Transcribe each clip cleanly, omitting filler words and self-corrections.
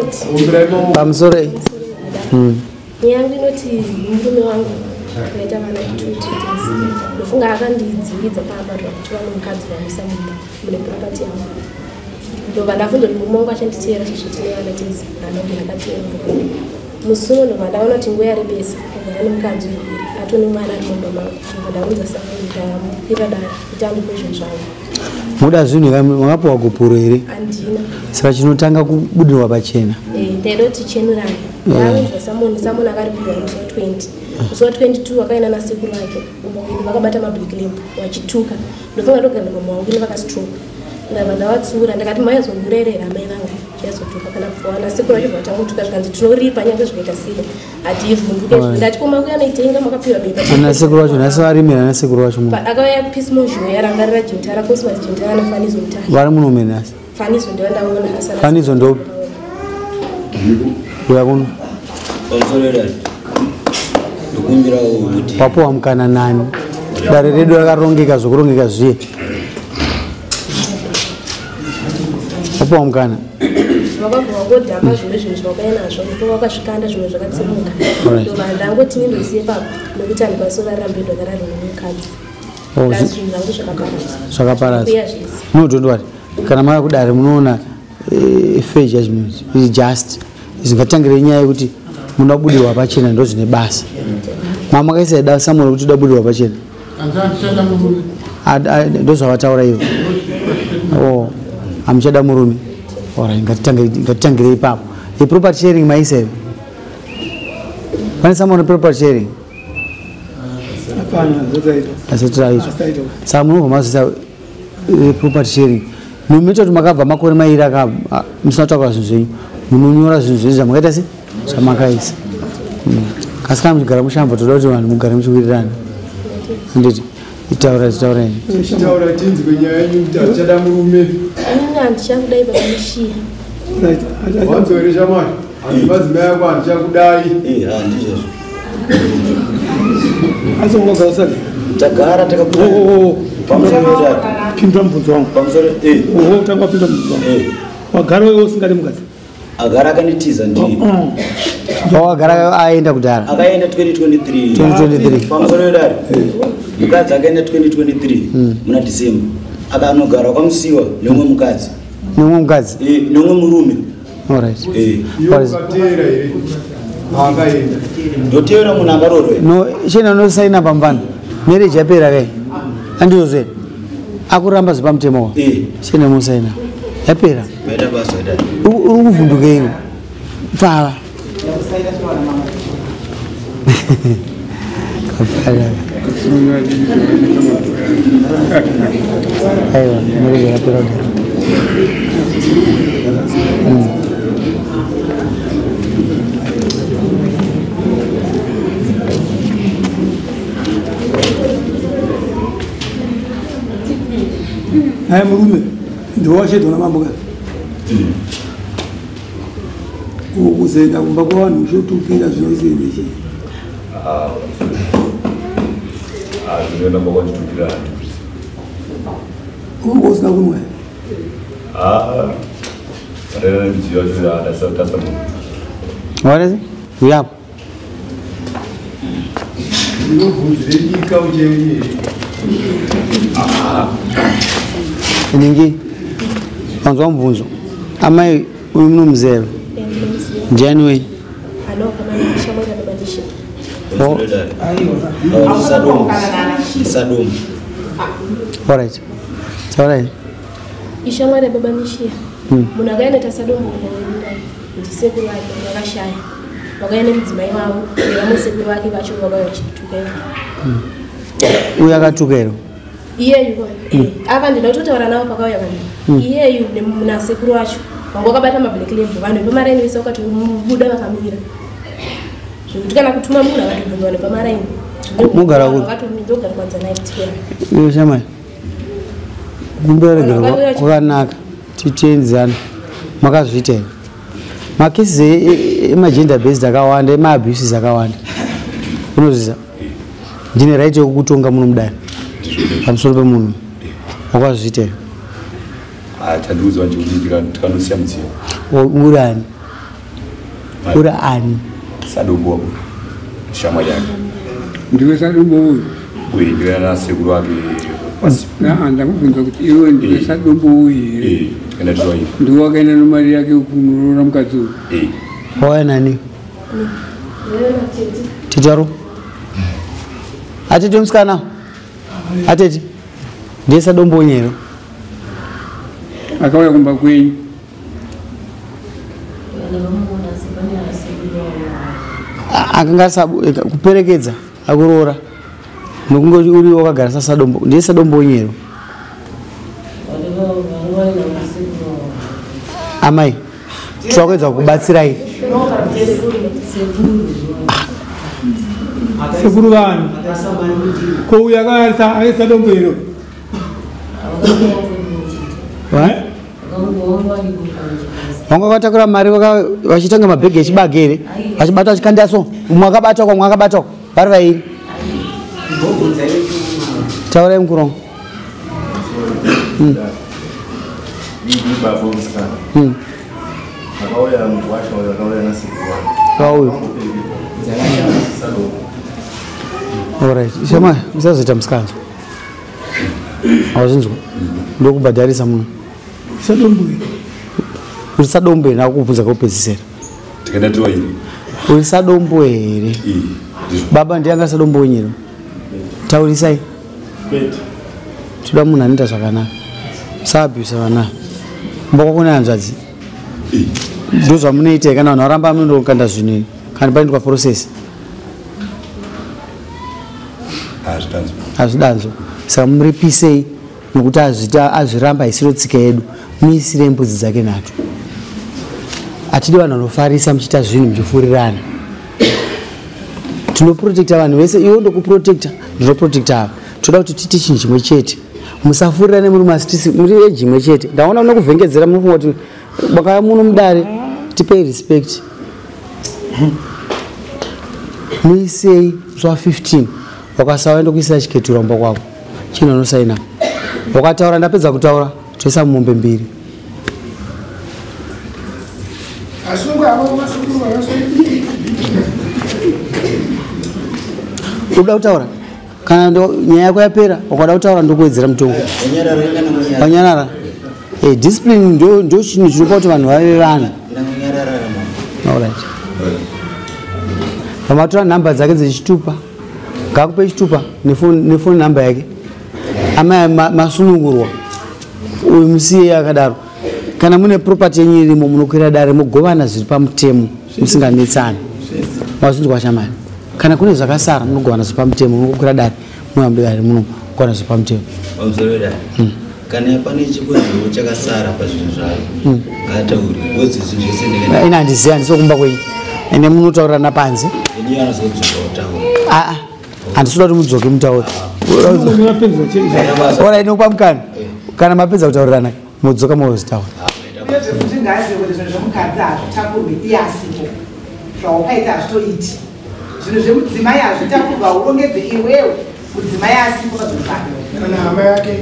ndinoti pamusoro yangu inoti murume wangu akaita vana 2 days ndofunga akandidzingidza paabatwa kuti vane mukadzi vamisa mumba mune property yangu ndobva ndafunza kuti murume wangu achanditeera zvitine vana tese anobva akateera musuno ndobva ndaona kuti nguva yari besa agara nemukadzi uviri atone mwana ari mumba mangu ndobva ndaudza samuri ndamukira dare kuti andipe zvinhu zvavo muda zvinhu makapiwa gopuro here andina saka chinotanga kubudirwa pachena ndaida kuti tichenurane ndaunzwa samoni akaripiwa musi wa 20 musi wa 22 akaenda nasekuru vake umawini vakabata mablack lamp wachituka ndofunga ndogara pamawangini vakastroke ndabva ndavatsura ndakati maizongurerera mai vangu chiazotuka kana kuwana sekuru vacho vatangutuka zvikanzi tinoripa nyange zvikaita sei hativhunduke ndati komakuya naitenga makapiwa beba na sekuru vacho nhasi varimira na sekuru vacho akauya pismozho yarangarira jintara cosmas jintara nafanizo mutari vari munomwe nhasi fanizo ndoandaona asana fanizo ndo yakuno wapowa mukana nani dare redu rakarongeka zvokurongeka zviye wapowa mukana vakabva vangodhamba zvimwe zvinhu zvavakae nazvo ndipo vakasvikanda zvimwe zvakatsimuka ndobva ndangoti nindosiye papo nekuti andikwanisora rambedwa karari nemukadzi zvinhu zvangu zvakaparadza notondowati kana mava kudare munoona fair judgment is just zvingatangire nyaya yekuti munoda kubudirwa pachena ndo zvine basa mama kaisa samuel kuti uda kubudirwa pachena ndo zvavataura ivo hamuchada murume ngatitangire ipapo property sharing maisa ivo pane samuel property sharing asatiraitwa saka munobva mazvisa property sharing mumeita kuti makabva makore mairi musina taura zvinhu zvenyu munonyora zvinhu zvenyu zvamakaita se zvamakaisa kasi kana muchigara mushambo toda kuti vanhu mugare muchiwirirana nditi itaura tinzwe nyaya yenyu kuti hatichada murume inini handichakudai vakamushiya wanzwere shamwari hanzi madzimai ako handichakudai asi ungagara sati tagara takapinda mubvunzo wangu tanga wapinda mubvunzo wangu wagara wewe usingadi mukadzi agara akanitiza ndii agara aenda kudhara akaenda 2023 pamusoro wedare mukadzi akaenda 2023 muna December akanogara kwamusiwa nemwe mukadzi nemwe murume ndoteera munhu akarorwe chena nosaina pambano marriage yapera kai andiyozve akuramba zvepamutemo wa chena musaina yapera uri kuvhundukeiwo pfava aiwa marriage yapera naye murume ndiwashedwa namambokazi kuzoenda kumba kwavanhu zvotukira zvinosendeche zvinoenda makwanditukira unga usina kunwa arena nemidziyo yacho adasatasa munhu warese uyapo ndinobvunzire nyika uchenye ningi wanzwa mubvunzo amai uyu munomuzera ndiani wei alright taurai ishamwari baba nishiya munhu akaenda tasadombo kunawemurai kuti sekuru vake vakashaya vakaenda mudzimai wavo nevamwe sekuru vake vacho vakauya vachituka uyu akatuka iro iyeyu ava ndida kutotaura navo pakauya vanhu iyeyu nasekuru vacho vangu vakabata mablack lamp vanhu vepamaraini vese vakati buda vakamira zvekuti kana kutuma munhu akatobvunza vanhu pamaraini mugara ndogara kwadzanaitira iyo shamai kumberegerwa kwakanaka titenzana makazviita here makesi emagender based akawanda emaabuses akawanda unozviza ndine right yekukutonga munhu mudani pamusoro pemunhu wakazviita here tandiudzwa nje kuti tikanosiya mudziyo urani uri ani Sadombo shama yake ndiwe Sadombo huyu ndiwe na sekuru wake ndakubvunza kuti iwe ndiwe Sadombo huyu kana tsoyi ndiwe wakaenda nemari yake kunurora mukadzi uyu wauya nani titaro atete musikana atete ndiye Sadombo nyero akauya kumba kwenyu akanga kuperekedza akuroora nokunge uri wakagara saSadombo ndiye Sadombo nyero amai twakwedza kubatsirai sekuru vanhu kouya kaarisa aiSadombo iro vanga vakatakura mari vachitanga mabhegi echibagere vachibata vachikandaso umwe akabatwa kwamwe akabatwa vari vairi taurai mukurongo kauyu alright shema usazoita musikanzo awazvinzwa ndokubhadharisa muno Sadombo uri Sadombo here nakukubvunza kaupedzisira tikenda twa iri uri Sadombo here baba ndiyanga Sadombo nyero taurisai toda munhu anoita zvakanaka saabhisa vana mbokakune hanzvadzi ndo zvamunoitai kana vanhu varamba munondokanda zvinhu kana paindwa process hazvidanzwa saka muripisei nokuti azviramba isiro tsika yedu muisire mbudzi dzake nato atidi vanhu vanofarisa muchiita zvinhu muchifurirana tinoprotecta vanhu vese iwo ndokuprotecta ndinoprotecta ava toda kuti titi chinhu chimwe chete musafurirane muri masitisi muri eji imwe chete ndaona unokuvhengedzera munofunga kuti bakaya muno mudare tipei respect muisei zva 15 wakasawa enda kuisira chiketura mumba kwako chinhu anosaina wakataura ndapedza kutaura toisa mombe mbiri uda kutaura kana nyaya yako yapera wakada kutaura ndokuwedzera mutongo wanyarara discipline ndo chinhu chinopa kuti vanhu vave vana alright pamatora nhamba dzake dzechitupa ngakupe chitupa nefoni nhamba yake amai masunungurwa uyu musiye akadaro kana mune property yenyu irimo munokwira dare mugovana zviri pamutemo musinganetsani wazvinzwa shamani kana kune zvakasara munogovana zviri pamutemo munokwira dare munoambidare munogovana zviri pamutemo kana pane chikwezvo chakasara pazvinhu zvayo ngatauri wodzi zvinhu zvese ndenge ina handizivi handisokumba kwenyu ende munotaurirana panze yenyu anozodzoka kutaura handisoda kuti mudzoke mutaure ora inokupa mukana kana mapedza kutaurirana mudzoka mozitaura kuti ngazive kuti zvinhu zvemukadzi hazvitakurwe iye asipo zvaukaita hazvitoiti zvinhu zvemudzimai hazvitakurwa urongedze iwewe mudzimai asipo pazvinofana kana hama yake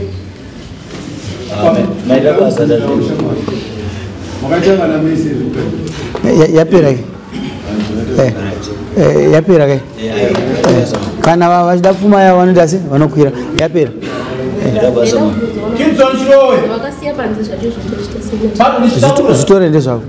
makatangana muise yapera yapera kai kana vachida pfuma yavo vanoita se vanokwira yapera vakasiya panze zvacho zvitore ndezvako